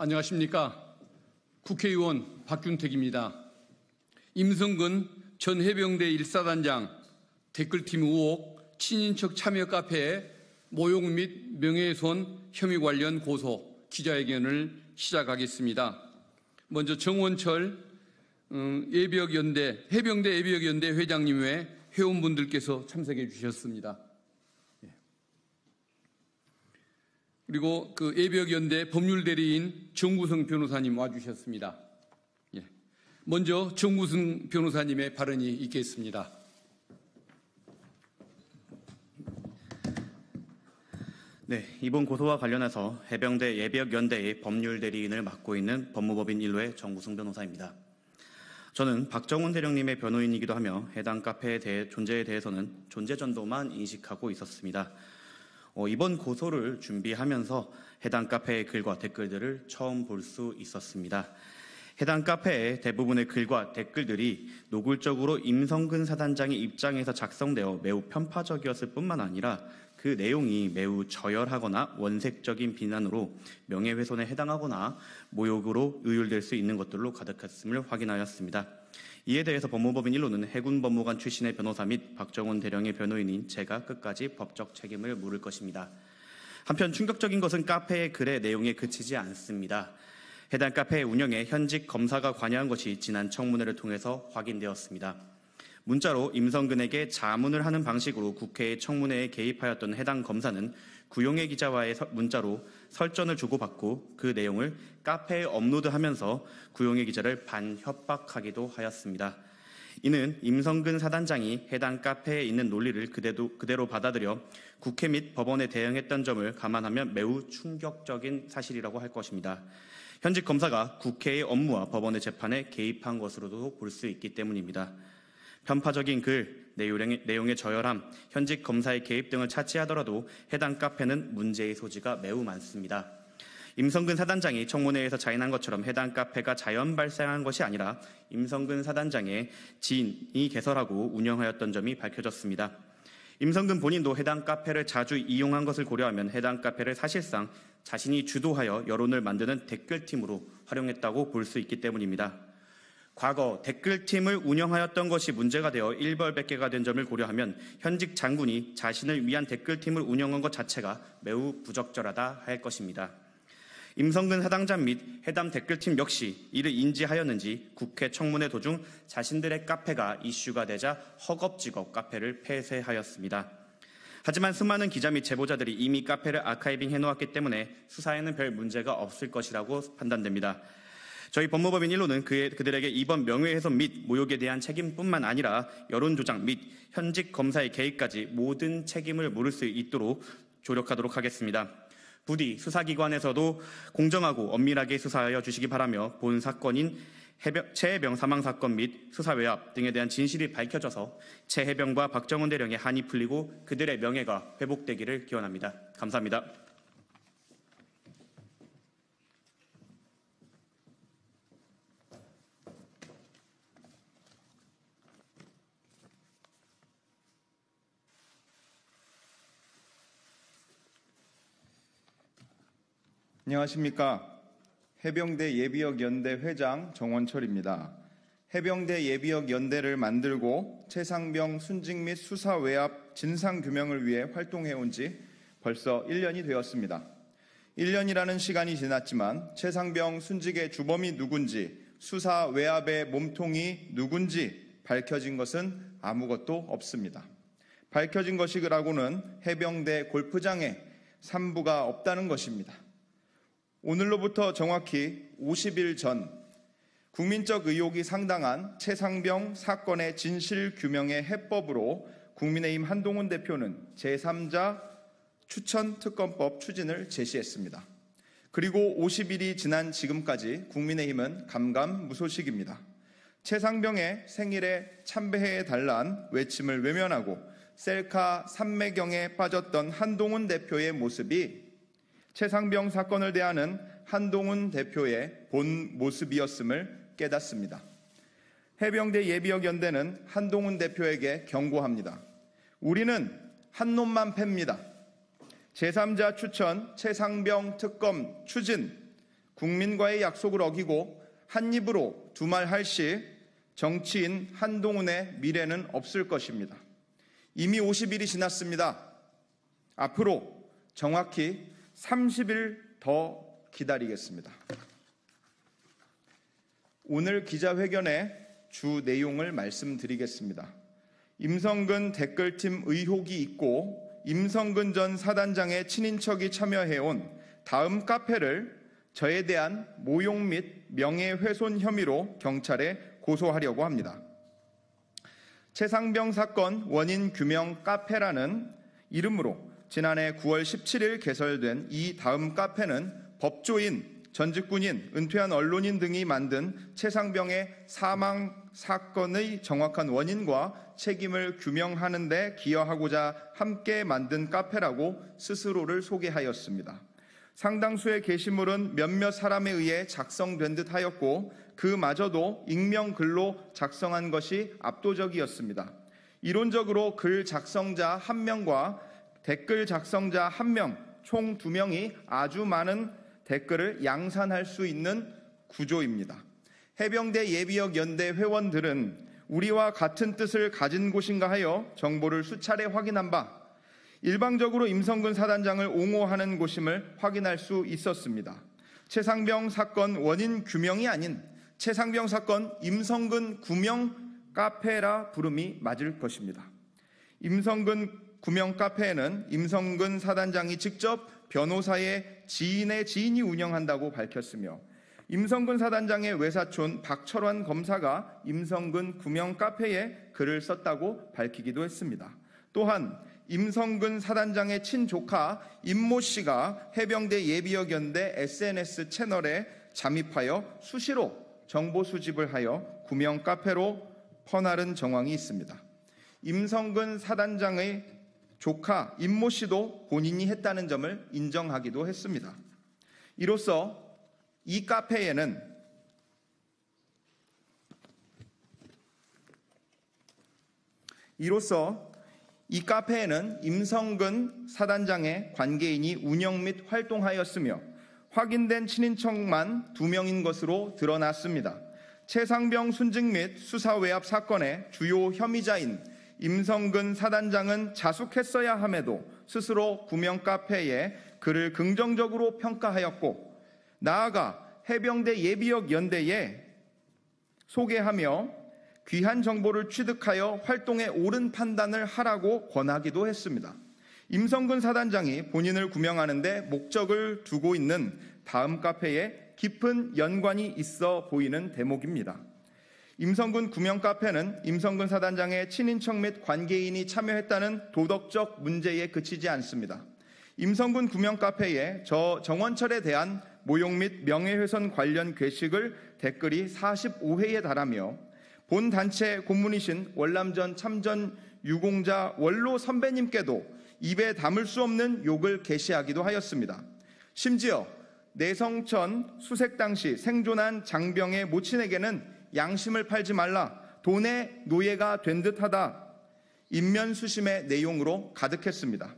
안녕하십니까. 국회의원 박균택입니다. 임성근 전 해병대 1사단장 댓글팀 의혹 친인척 참여 카페에 모욕 및 명예훼손 혐의 관련 고소 기자회견을 시작하겠습니다. 먼저 정원철 해병대 예비역연대 회장님 외 회원분들께서 참석해 주셨습니다. 그리고 그 예비역연대 법률대리인 정구성 변호사님 와주셨습니다. 먼저 정구성 변호사님의 발언이 있겠습니다. 네, 이번 고소와 관련해서 해병대 예비역연대의 법률대리인을 맡고 있는 법무법인 1호의 정구승 변호사입니다. 저는 박정훈 대령님의 변호인이기도 하며 해당 카페의 존재에 대해서는 존재 정도만 인식하고 있었습니다. 이번 고소를 준비하면서 해당 카페의 글과 댓글들을 처음 볼 수 있었습니다. 해당 카페의 대부분의 글과 댓글들이 노골적으로 임성근 사단장의 입장에서 작성되어 매우 편파적이었을 뿐만 아니라 그 내용이 매우 저열하거나 원색적인 비난으로 명예훼손에 해당하거나 모욕으로 의율될 수 있는 것들로 가득했음을 확인하였습니다. 이에 대해서 법무법인 1호는 해군법무관 출신의 변호사 및 박정훈 대령의 변호인인 제가 끝까지 법적 책임을 물을 것입니다. 한편 충격적인 것은 카페의 글의 내용에 그치지 않습니다. 해당 카페의 운영에 현직 검사가 관여한 것이 지난 청문회를 통해서 확인되었습니다. 문자로 임성근에게 자문을 하는 방식으로 국회의 청문회에 개입하였던 해당 검사는 구용의 기자와의 문자로 설전을 주고받고 그 내용을 카페에 업로드하면서 구용의 기자를 반협박하기도 하였습니다. 이는 임성근 사단장이 해당 카페에 있는 논리를 그대로 받아들여 국회 및 법원에 대응했던 점을 감안하면 매우 충격적인 사실이라고 할 것입니다. 현직 검사가 국회의 업무와 법원의 재판에 개입한 것으로도 볼 수 있기 때문입니다. 편파적인 글, 내용의 저열함, 현직 검사의 개입 등을 차치하더라도 해당 카페는 문제의 소지가 매우 많습니다. 임성근 사단장이 청문회에서 자인한 것처럼 해당 카페가 자연 발생한 것이 아니라 임성근 사단장의 지인이 개설하고 운영하였던 점이 밝혀졌습니다. 임성근 본인도 해당 카페를 자주 이용한 것을 고려하면 해당 카페를 사실상 자신이 주도하여 여론을 만드는 댓글팀으로 활용했다고 볼 수 있기 때문입니다. 과거 댓글팀을 운영하였던 것이 문제가 되어 일벌백계가 된 점을 고려하면 현직 장군이 자신을 위한 댓글팀을 운영한 것 자체가 매우 부적절하다 할 것입니다. 임성근 사단장 및 해당 댓글팀 역시 이를 인지하였는지 국회 청문회 도중 자신들의 카페가 이슈가 되자 허겁지겁 카페를 폐쇄하였습니다. 하지만 수많은 기자 및 제보자들이 이미 카페를 아카이빙 해놓았기 때문에 수사에는 별 문제가 없을 것이라고 판단됩니다. 저희 법무법인 1호는 그들에게 이번 명예훼손 및 모욕에 대한 책임뿐만 아니라 여론조작 및 현직 검사의 개입까지 모든 책임을 물을 수 있도록 조력하도록 하겠습니다. 부디 수사기관에서도 공정하고 엄밀하게 수사하여 주시기 바라며 본 사건인 최해병 사망 사건 및 수사 외압 등에 대한 진실이 밝혀져서 최해병과 박정훈 대령의 한이 풀리고 그들의 명예가 회복되기를 기원합니다. 감사합니다. 안녕하십니까. 해병대 예비역연대 회장 정원철입니다. 해병대 예비역연대를 만들고 최상병 순직 및 수사 외압 진상규명을 위해 활동해온 지 벌써 1년이 되었습니다. 1년이라는 시간이 지났지만 최상병 순직의 주범이 누군지 수사 외압의 몸통이 누군지 밝혀진 것은 아무것도 없습니다. 밝혀진 것이라고는 해병대 골프장에 산부가 없다는 것입니다. 오늘로부터 정확히 50일 전 국민적 의혹이 상당한 최상병 사건의 진실 규명의 해법으로 국민의힘 한동훈 대표는 제3자 추천특검법 추진을 제시했습니다. 그리고 50일이 지난 지금까지 국민의힘은 감감무소식입니다. 최상병의 생일에 참배해달란 외침을 외면하고 셀카 삼매경에 빠졌던 한동훈 대표의 모습이 최상병 사건을 대하는 한동훈 대표의 본 모습이었음을 깨닫습니다. 해병대 예비역연대는 한동훈 대표에게 경고합니다. 우리는 한 놈만 팹니다. 제3자 추천 최상병 특검 추진 국민과의 약속을 어기고 한 입으로 두 말 할 시 정치인 한동훈의 미래는 없을 것입니다. 이미 50일이 지났습니다. 앞으로 정확히 30일 더 기다리겠습니다. 오늘 기자회견의 주 내용을 말씀드리겠습니다. 임성근 댓글팀 의혹이 있고 임성근 전 사단장의 친인척이 참여해온 다음 카페를 저에 대한 모욕 및 명예훼손 혐의로 경찰에 고소하려고 합니다. 최상병 사건 원인 규명 카페라는 이름으로 지난해 9월 17일 개설된 이 다음 카페는 법조인, 전직 군인, 은퇴한 언론인 등이 만든 최상병의 사망 사건의 정확한 원인과 책임을 규명하는 데 기여하고자 함께 만든 카페라고 스스로를 소개하였습니다. 상당수의 게시물은 몇몇 사람에 의해 작성된 듯 하였고 그마저도 익명글로 작성한 것이 압도적이었습니다. 이론적으로 글 작성자 1명과 댓글 작성자 1명, 총 2명이 아주 많은 댓글을 양산할 수 있는 구조입니다. 해병대 예비역 연대 회원들은 우리와 같은 뜻을 가진 곳인가 하여 정보를 수차례 확인한 바 일방적으로 임성근 사단장을 옹호하는 곳임을 확인할 수 있었습니다. 최상병 사건 원인 규명이 아닌 최상병 사건 임성근 구명 카페라 부름이 맞을 것입니다. 임성근 구명 카페에는 임성근 사단장이 직접 변호사의 지인의 지인이 운영한다고 밝혔으며 임성근 사단장의 외사촌 박철환 검사가 임성근 구명 카페에 글을 썼다고 밝히기도 했습니다. 또한 임성근 사단장의 친조카 임모 씨가 해병대 예비역 연대 SNS 채널에 잠입하여 수시로 정보 수집을 하여 구명 카페로 퍼나른 정황이 있습니다. 임성근 사단장의 조카 임모 씨도 본인이 했다는 점을 인정하기도 했습니다. 이로써 이 카페에는 임성근 사단장의 관계인이 운영 및 활동하였으며 확인된 친인척만 2명인 것으로 드러났습니다. 최상병 순직 및 수사 외압 사건의 주요 혐의자인 임성근 사단장은 자숙했어야 함에도 스스로 구명 카페에 글을 긍정적으로 평가하였고 나아가 해병대 예비역 연대에 소개하며 귀한 정보를 취득하여 활동에 옳은 판단을 하라고 권하기도 했습니다. 임성근 사단장이 본인을 구명하는 데 목적을 두고 있는 다음 카페에 깊은 연관이 있어 보이는 대목입니다. 임성근 구명 카페는 임성근 사단장의 친인척 및 관계인이 참여했다는 도덕적 문제에 그치지 않습니다. 임성근 구명 카페에 저 정원철에 대한 모욕 및 명예훼손 관련 게시글 댓글이 45회에 달하며 본 단체 고문이신 월남전 참전 유공자 원로 선배님께도 입에 담을 수 없는 욕을 게시하기도 하였습니다. 심지어 내성천 수색 당시 생존한 장병의 모친에게는 양심을 팔지 말라, 돈의 노예가 된 듯하다, 인면수심의 내용으로 가득했습니다.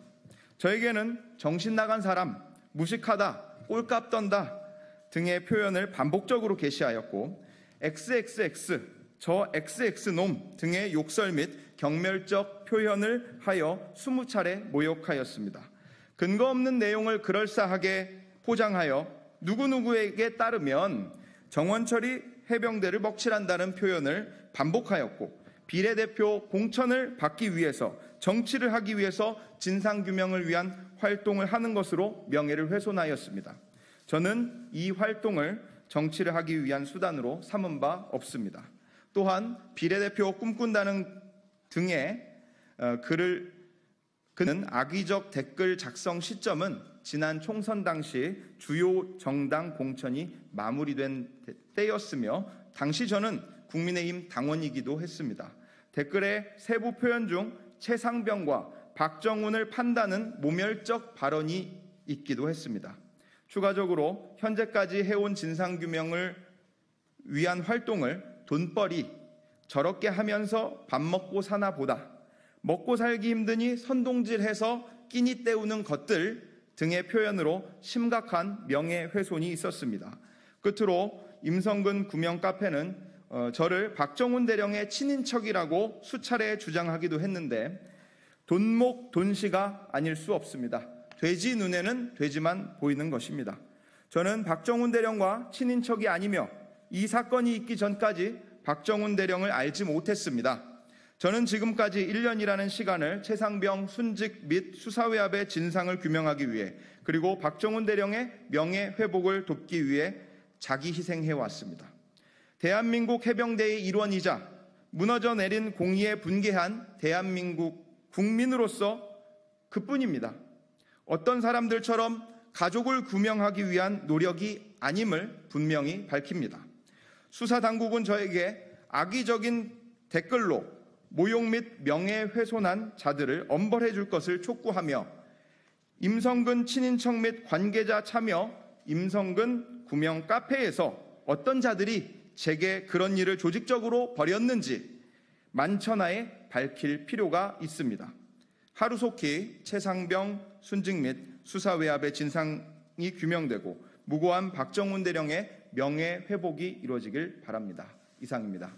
저에게는 정신 나간 사람, 무식하다, 꼴값 떤다 등의 표현을 반복적으로 게시하였고 XXX, 저 XX놈 등의 욕설 및 경멸적 표현을 하여 20차례 모욕하였습니다. 근거 없는 내용을 그럴싸하게 포장하여 누구누구에게 따르면 정원철이 해병대를 먹칠한다는 표현을 반복하였고 비례대표 공천을 받기 위해서 정치를 하기 위해서 진상규명을 위한 활동을 하는 것으로 명예를 훼손하였습니다. 저는 이 활동을 정치를 하기 위한 수단으로 삼은 바 없습니다. 또한 비례대표 꿈꾼다는 등의 그는 악의적 댓글 작성 시점은 지난 총선 당시 주요 정당 공천이 마무리된 때였으며 당시 저는 국민의힘 당원이기도 했습니다. 댓글의 세부 표현 중 최상병과 박정훈을 판다는 모멸적 발언이 있기도 했습니다. 추가적으로 현재까지 해온 진상규명을 위한 활동을 돈벌이 저렇게 하면서 밥 먹고 사나 보다, 먹고 살기 힘드니 선동질해서 끼니 때우는 것들 등의 표현으로 심각한 명예훼손이 있었습니다. 끝으로 임성근 구명 카페는 저를 박정훈 대령의 친인척이라고 수차례 주장하기도 했는데 돈목 돈시가 아닐 수 없습니다. 돼지 눈에는 돼지만 보이는 것입니다. 저는 박정훈 대령과 친인척이 아니며 이 사건이 있기 전까지 박정훈 대령을 알지 못했습니다. 저는 지금까지 1년이라는 시간을 최상병 순직 및 수사외압의 진상을 규명하기 위해 그리고 박정훈 대령의 명예회복을 돕기 위해 자기 희생해왔습니다. 대한민국 해병대의 일원이자 무너져 내린 공의에 분개한 대한민국 국민으로서 그뿐입니다. 어떤 사람들처럼 가족을 규명하기 위한 노력이 아님을 분명히 밝힙니다. 수사당국은 저에게 악의적인 댓글로 모욕 및 명예훼손한 자들을 엄벌해 줄 것을 촉구하며 임성근 친인척 및 관계자 참여 임성근 구명 카페에서 어떤 자들이 제게 그런 일을 조직적으로 벌였는지 만천하에 밝힐 필요가 있습니다. 하루속히 최상병 순직 및 수사외압의 진상이 규명되고 무고한 박정훈 대령의 명예회복이 이루어지길 바랍니다. 이상입니다.